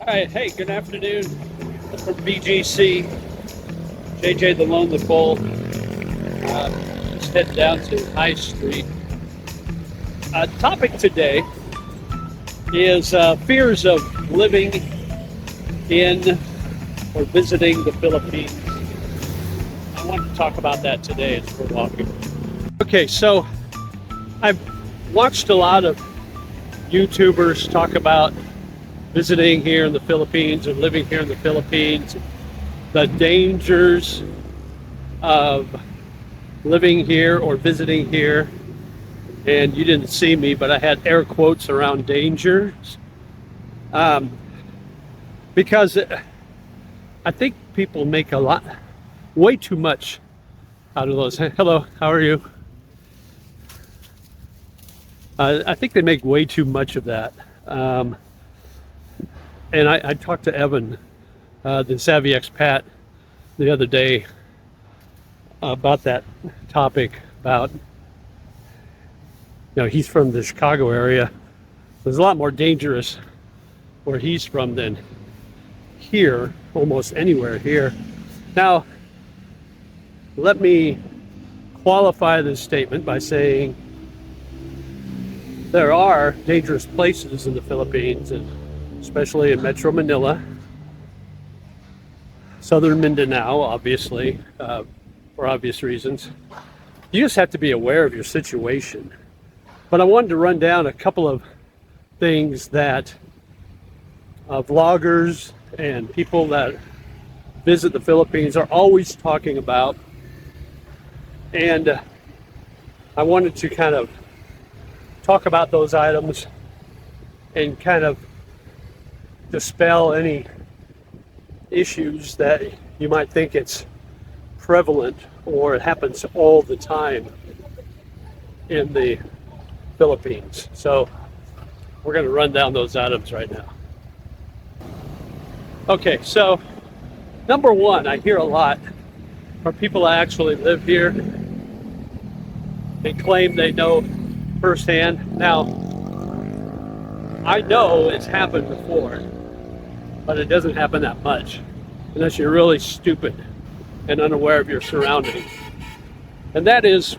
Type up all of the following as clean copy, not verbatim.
All right, hey, good afternoon from BGC, JJ the Lonely Bull. Just heading down to High Street. Topic today is fears of living in or visiting the Philippines. I want to talk about that today as we're walking. Okay, so I've watched a lot of YouTubers talk about visiting here in the Philippines or living here in the Philippines, the dangers of living here or visiting here. And you didn't see me, but I had air quotes around dangers, because I think people make way too much out of those. Hello, how are you? I think they make way too much of that. And I talked to Evan, the Savvy Expat, the other day about that topic. About, he's from the Chicago area. There's a lot more dangerous where he's from than here, almost anywhere here. Now, let me qualify this statement by saying there are dangerous places in the Philippines, and especially in Metro Manila, southern Mindanao, obviously, for obvious reasons. You just have to be aware of your situation. But I wanted to run down a couple of things that vloggers and people that visit the Philippines are always talking about. And I wanted to kind of talk about those items and kind of dispel any issues that you might think it's prevalent or it happens all the time in the Philippines. So we're going to run down those items right now. Okay, so number one, I hear a lot from people that actually live here and claim they know firsthand. Now, I know it's happened before, but it doesn't happen that much unless you're really stupid and unaware of your surroundings. And that is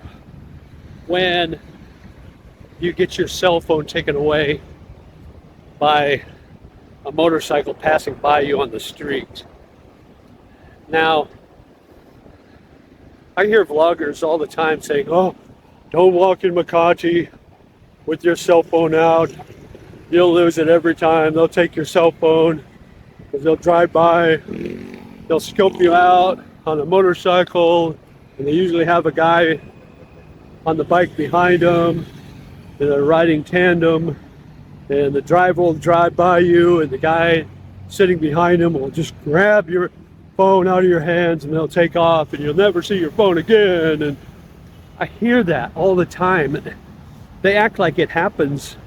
when you get your cell phone taken away by a motorcycle passing by you on the street. Now, I hear vloggers all the time saying, "Oh, don't walk in Makati with your cell phone out. You'll lose it every time. They'll take your cell phone because they'll drive by, they'll scope you out on a motorcycle, and they usually have a guy on the bike behind them, and they're riding tandem, and the driver will drive by you, and the guy sitting behind him will just grab your phone out of your hands, and they'll take off, and you'll never see your phone again." And I hear that all the time. They act like it happens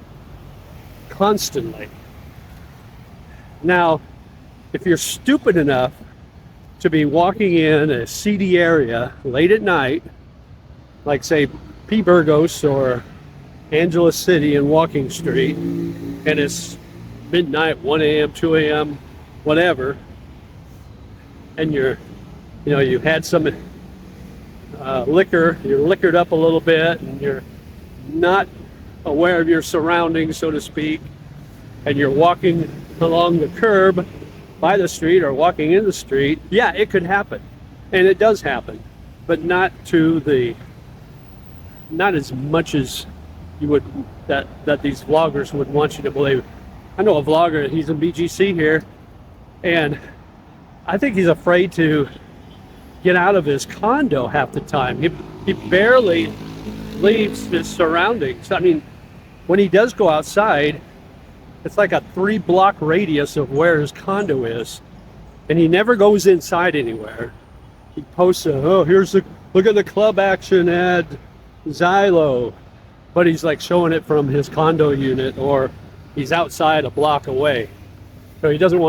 constantly. Now, if you're stupid enough to be walking in a seedy area late at night, like say P. Burgos or Angeles City and Walking Street, and it's midnight, 1 a.m., 2 a.m., whatever, and you had some liquor, you're liquored up a little bit, and you're not aware of your surroundings, so to speak, and you're walking along the curb by the street or walking in the street, yeah, it could happen. And it does happen, but not as much as you would, that these vloggers would want you to believe. I know a vlogger, he's in BGC here, and I think he's afraid to get out of his condo half the time. He barely leaves his surroundings. I mean, when he does go outside, it's like a 3-block radius of where his condo is, and he never goes inside anywhere. He posts look at the club action at Xylo, but he's like showing it from his condo unit, or he's outside a block away. So he doesn't go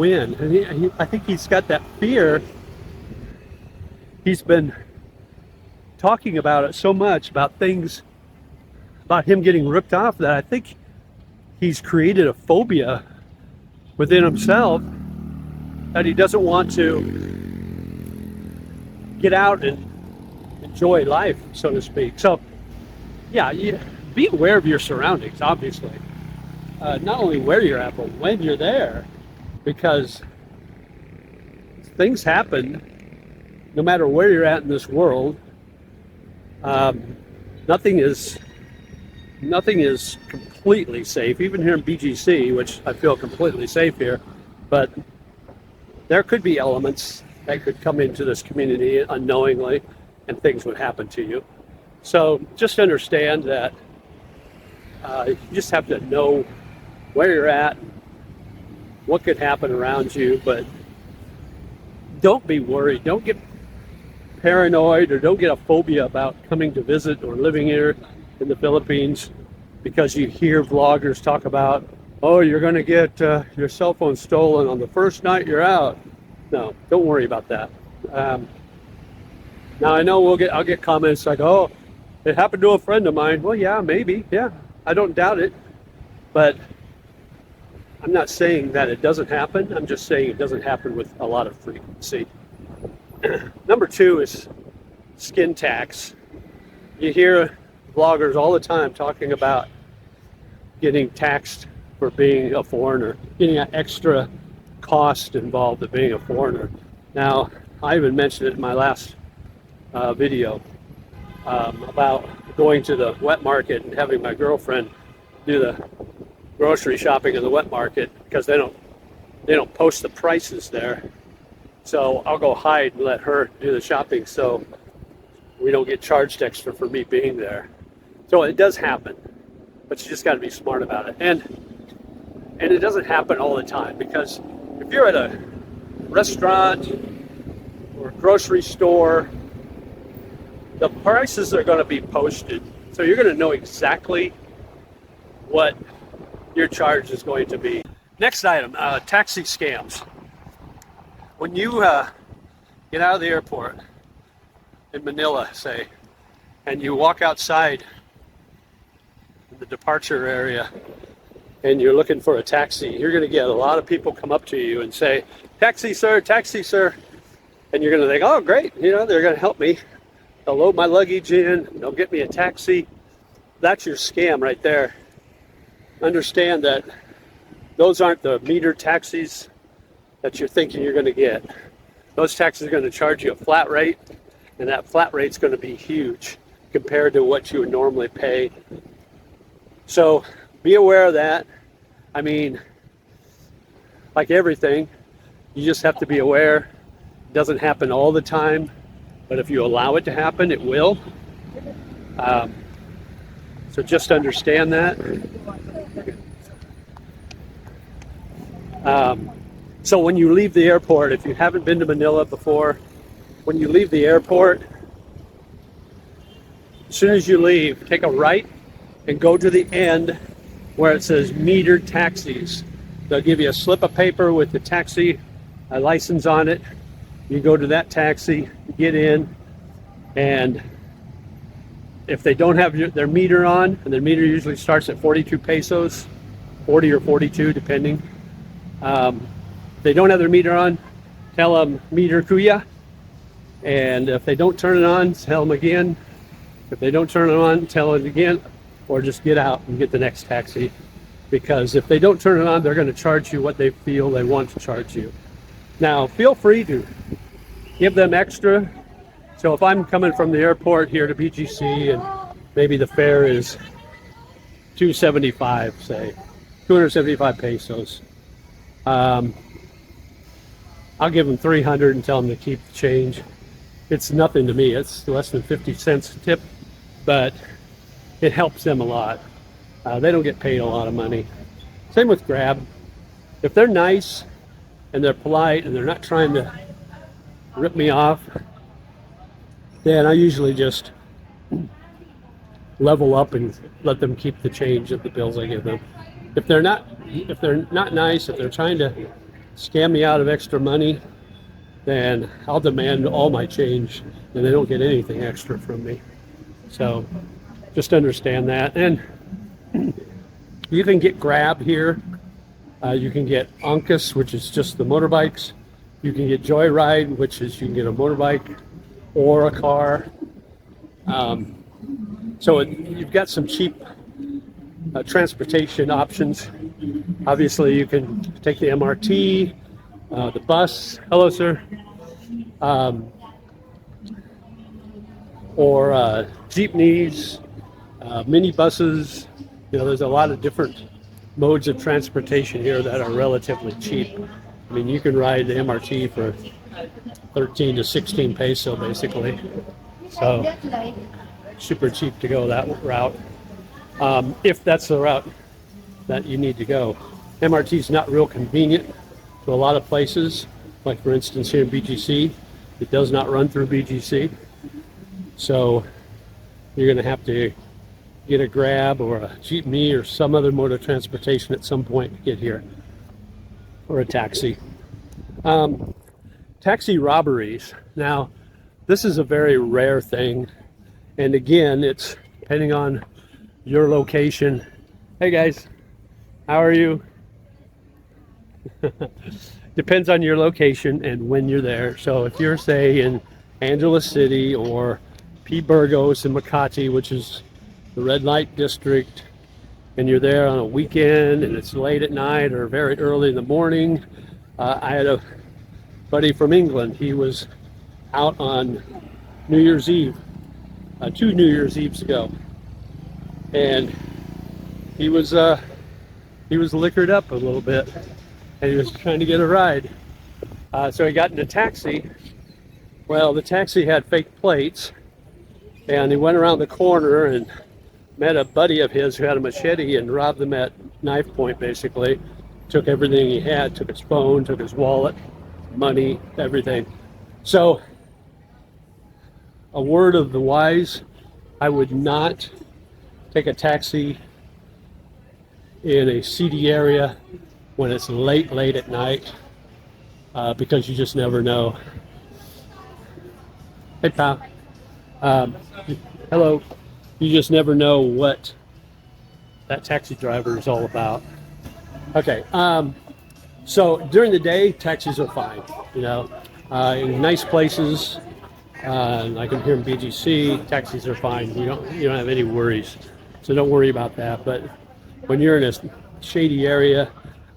in, and I think he's got that fear. He's been talking about it so much, about things, about him getting ripped off, that I think he's created a phobia within himself that he doesn't want to get out and enjoy life, so to speak. So yeah, be aware of your surroundings, obviously. Not only where you're at, but when you're there, because things happen no matter where you're at in this world. Nothing is completely safe, even here in BGC, which I feel completely safe here, but there could be elements that could come into this community unknowingly and things would happen to you. So just understand that you just have to know where you're at, what could happen around you, but don't be worried. Don't get paranoid or don't get a phobia about coming to visit or living here in the Philippines because you hear vloggers talk about, oh, you're going to get your cell phone stolen on the first night you're out. No, don't worry about that. Now I know I'll get comments like, oh, it happened to a friend of mine. Well, yeah, maybe. Yeah, I don't doubt it. But I'm not saying that it doesn't happen. I'm just saying it doesn't happen with a lot of frequency. Number two is skin tax. You hear vloggers all the time talking about getting taxed for being a foreigner, getting an extra cost involved in being a foreigner. Now, I even mentioned it in my last video about going to the wet market and having my girlfriend do the grocery shopping in the wet market because they don't post the prices there. So I'll go hide and let her do the shopping so we don't get charged extra for me being there. So it does happen, but you just got to be smart about it. And it doesn't happen all the time, because if you're at a restaurant or a grocery store, the prices are going to be posted. So you're going to know exactly what your charge is going to be. Next item, taxi scams. When you get out of the airport in Manila, say, and you walk outside in the departure area and you're looking for a taxi, you're going to get a lot of people come up to you and say, taxi sir, and you're going to think, oh great, they're going to help me. They'll load my luggage in, they'll get me a taxi. That's your scam right there. Understand that those aren't the meter taxis that you're thinking you're going to get. Those taxis are going to charge you a flat rate, and that flat rate's going to be huge compared to what you would normally pay. So be aware of that. I mean, like everything, you just have to be aware. It doesn't happen all the time, but if you allow it to happen, it will. So just understand that. So when you leave the airport, if you haven't been to Manila before, when you leave the airport, as soon as you leave, take a right and go to the end where it says metered taxis. They'll give you a slip of paper with the taxi license on it. You go to that taxi, get in, and if they don't have their meter on, and their meter usually starts at 42 pesos, 40 or 42 depending. If they don't have their meter on, tell them meter kuya, and if they don't turn it on, tell them again. If they don't turn it on, tell it again, or just get out and get the next taxi, because if they don't turn it on, they're going to charge you what they feel they want to charge you. Now, feel free to give them extra. So if I'm coming from the airport here to BGC and maybe the fare is 275, say 275 pesos, I'll give them 300 and tell them to keep the change. It's nothing to me. It's less than 50 cents a tip, but it helps them a lot. They don't get paid a lot of money. Same with Grab. If they're nice and they're polite and they're not trying to rip me off, then I usually just level up and let them keep the change of the bills I give them. If they're not nice, if they're trying to scam me out of extra money, then I'll demand all my change and they don't get anything extra from me. So just understand that. And You can get Grab here. You can get Uncas, which is just the motorbikes. You can get Joyride, which is you can get a motorbike or a car. So you've got some cheap transportation options. Obviously, you can take the MRT, the bus. Hello, sir. Or jeepneys, mini buses. You know, there's a lot of different modes of transportation here that are relatively cheap. I mean, you can ride the MRT for 13 to 16 peso, basically. So, super cheap to go that route, if that's the route that you need to go. MRT is not real convenient to a lot of places. Like, for instance, here in BGC, it does not run through BGC. So, you're going to have to get a Grab or a jeepney or some other mode of transportation at some point to get here, or a taxi. Taxi robberies. Now, this is a very rare thing, and again, it's depending on your location. Hey guys, how are you? Depends on your location and when you're there. So if you're, say, in Angeles City or P. Burgos in Makati, which is the red light district, and you're there on a weekend and it's late at night or very early in the morning. I had a buddy from England. He was out on New Year's Eve, 2 New Year's Eves ago, and he was liquored up a little bit, and he was trying to get a ride. So he got in a taxi. Well, the taxi had fake plates, and he went around the corner and met a buddy of his who had a machete and robbed them at knife point, basically. Took everything he had, took his phone, took his wallet, money, everything. So, a word of the wise, I would not take a taxi in a seedy area when it's late at night, because you just never know. Hey, pal. Hello. You just never know what that taxi driver is all about. Okay, so during the day, taxis are fine. You know, in nice places, like I'm here in BGC, taxis are fine. You don't have any worries, so don't worry about that. But when you're in a shady area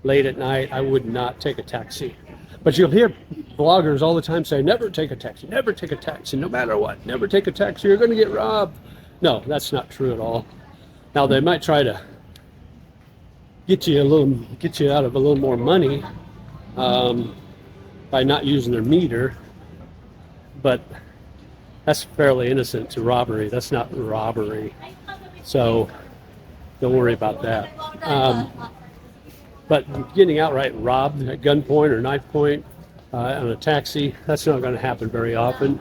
late at night, I would not take a taxi. But you'll hear bloggers all the time say, "Never take a taxi. Never take a taxi. No matter what, never take a taxi. You're going to get robbed." No, that's not true at all. Now, they might try to get you out of a little more money by not using their meter, but that's fairly innocent to robbery. That's not robbery, so don't worry about that. But getting outright robbed at gunpoint or knife point on a taxi, that's not going to happen very often.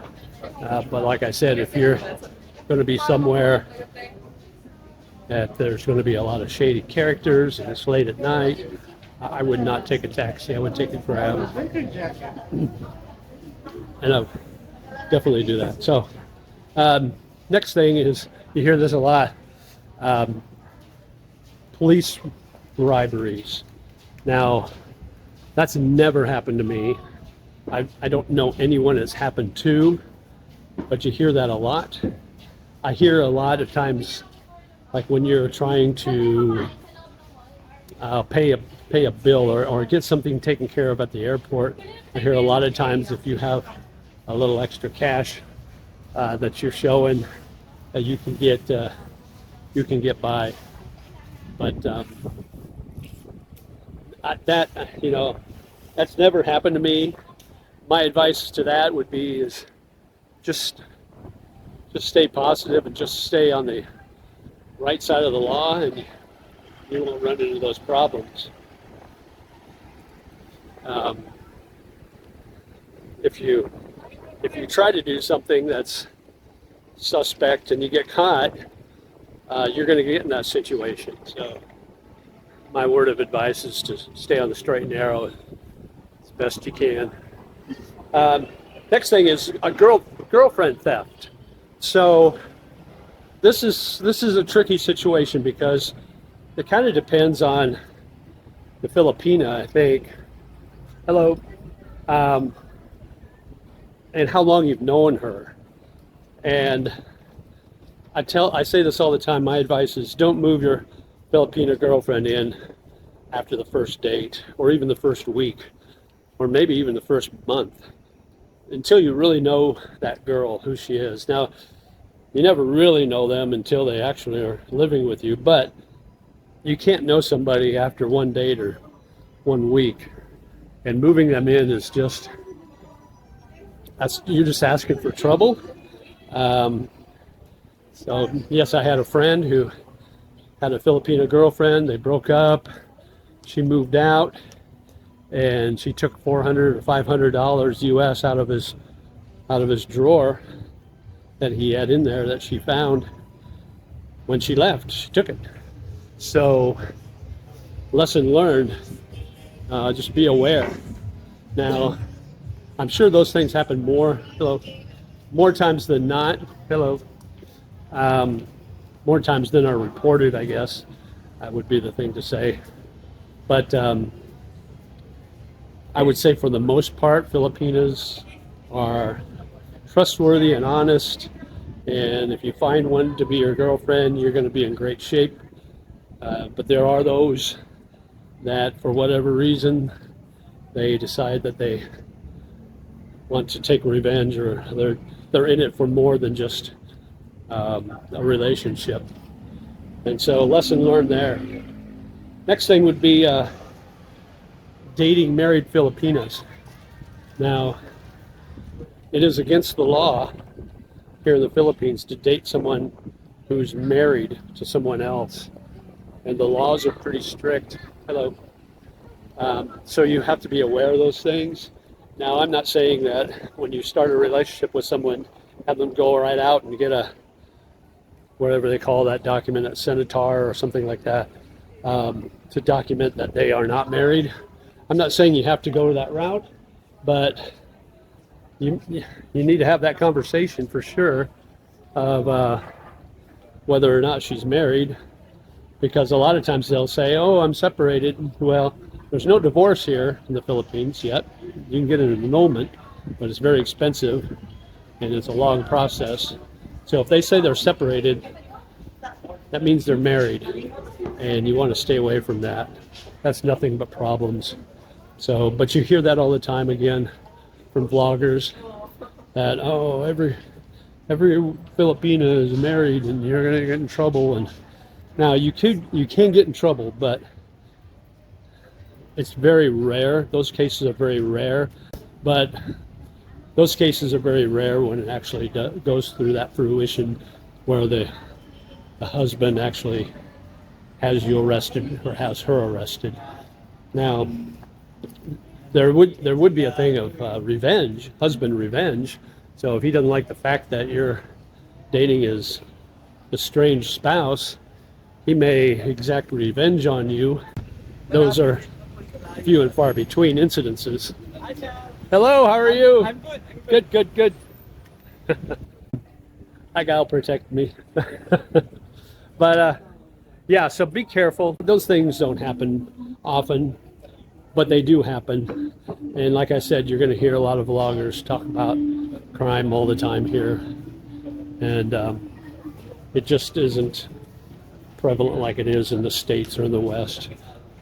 But like I said, if you're going to be somewhere that there's going to be a lot of shady characters and it's late at night, I would not take a taxi. I would take a Grab. And I would definitely do that. So, next thing is, you hear this a lot, police briberies. Now, that's never happened to me. I don't know anyone it's happened to, but you hear that a lot. I hear a lot of times, like when you're trying to pay a bill or get something taken care of at the airport. I hear a lot of times, if you have a little extra cash that you're showing, you can get by. But that's never happened to me. My advice to that would be is just stay positive and just stay on the right side of the law, and you won't run into those problems. If you try to do something that's suspect and you get caught, you're going to get in that situation. So my word of advice is to stay on the straight and narrow as best you can. Next thing is a girlfriend theft. So this is a tricky situation because It kind of depends on the Filipina, I think. Hello. Um, and how long you've known her. And I say this all the time. My advice is don't move your Filipina girlfriend in after the first date, or even the first week, or maybe even the first month, until you really know that girl, who she is. Now, you never really know them until they actually are living with you, but you can't know somebody after one date or 1 week. And moving them in is just, you're just asking for trouble. So yes, I had a friend who had a Filipino girlfriend. They broke up. She moved out, and she took $400 or $500 US out of his drawer that he had in there that she found when she left. She took it. So, lesson learned. Just be aware. Now, I'm sure those things happen more times than not. More times than are reported, I guess. That would be the thing to say. But I would say for the most part, Filipinas are trustworthy and honest. And if you find one to be your girlfriend, you're going to be in great shape. But there are those that, for whatever reason, they decide that they want to take revenge, or they're in it for more than just a relationship. And so, lesson learned there. Next thing would be dating married Filipinas. Now, it is against the law here in the Philippines to date someone who's married to someone else, and the laws are pretty strict. Hello. So you have to be aware of those things. Now, I'm not saying that when you start a relationship with someone, have them go right out and get a, whatever they call that document, a senator or something like that, to document that they are not married. I'm not saying you have to go that route, but you need to have that conversation for sure of whether or not she's married, because a lot of times they'll say, oh, I'm separated. Well, there's no divorce here in the Philippines yet. You can get an annulment, but it's very expensive and it's a long process. So if they say they're separated, that means they're married, and you want to stay away from that. That's nothing but problems. So, but you hear that all the time again from vloggers that, oh, every Filipina is married and you're going to get in trouble. And now you can get in trouble, but it's very rare. Those cases are very rare, but those cases are very rare when it actually goes through that fruition where the husband actually has you arrested or has her arrested. Now, there would be a thing of revenge, husband revenge. So if he doesn't like the fact that you're dating his estranged spouse, he may exact revenge on you. Those are few and far between incidences. Hello, how are you? I'm good. Good. That guy will protect me. But yeah, so be careful. Those things don't happen often, but they do happen. And like I said, you're going to hear a lot of vloggers talk about crime all the time here. And it just isn't prevalent like it is in the States or in the West.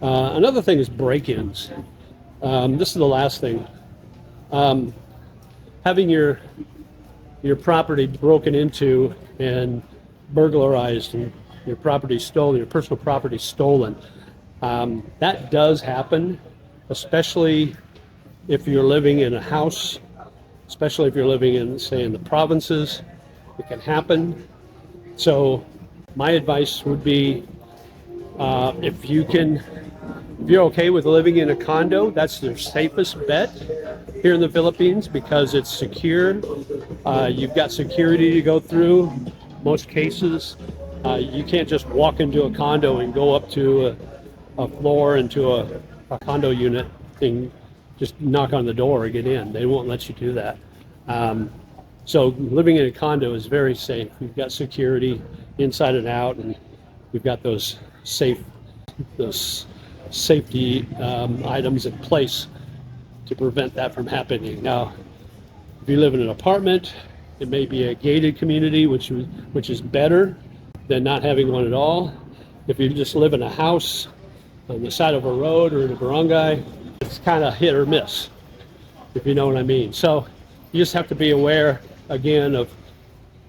Another thing is break-ins. This is the last thing. Having your property broken into and burglarized, and your property stolen, your personal property stolen. That does happen, especially if you're living in a house, especially if you're living in, say, in the provinces. It can happen. So my advice would be, if you're okay with living in a condo, that's the safest bet here in the Philippines because it's secure. You've got security to go through. Most cases, you can't just walk into a condo and go up to a floor into a condo unit and just knock on the door or get in. They won't let you do that. So living in a condo is very safe. You've got security inside and out, and you've got those safe those safety items in place to prevent that from happening. Now, if you live in an apartment, it may be a gated community, which is better than not having one at all. If you just live in a house on the side of a road or in a barangay, it's kind of hit or miss, if you know what I mean. So you just have to be aware, again, of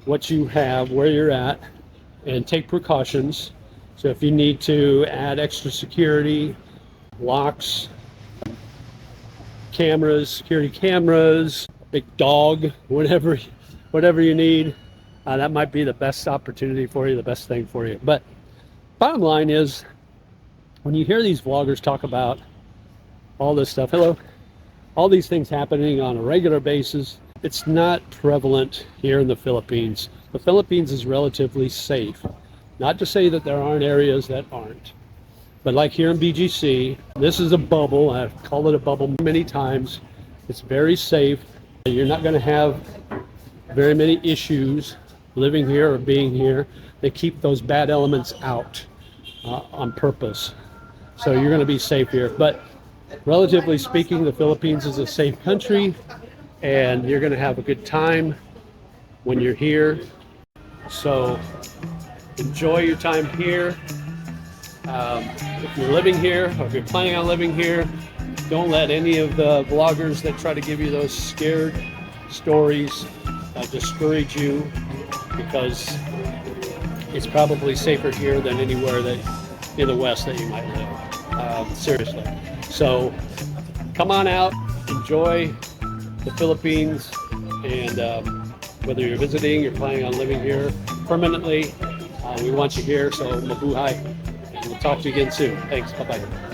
what you have, where you're at, and take precautions. So if you need to add extra security, locks, cameras, security cameras, big dog, whatever you need, that might be the best opportunity for you, the best thing for you. But bottom line is, when you hear these vloggers talk about all this stuff, all these things happening on a regular basis, it's not prevalent here in the Philippines. The Philippines is relatively safe. Not to say that there aren't areas that aren't. But like here in BGC, this is a bubble. I've called it a bubble many times. It's very safe. You're not going to have very many issues living here or being here. They keep those bad elements out on purpose. So you're going to be safe here. But relatively speaking, the Philippines is a safe country, and you're going to have a good time when you're here. So enjoy your time here. If you're living here, or if you're planning on living here, don't let any of the vloggers that try to give you those scared stories discourage you, because it's probably safer here than anywhere that in the West that you might live. Seriously. So come on out, enjoy the Philippines, and whether you're visiting, you're planning on living here permanently, we want you here. So mabuhay, and we'll talk to you again soon. Thanks. Bye-bye.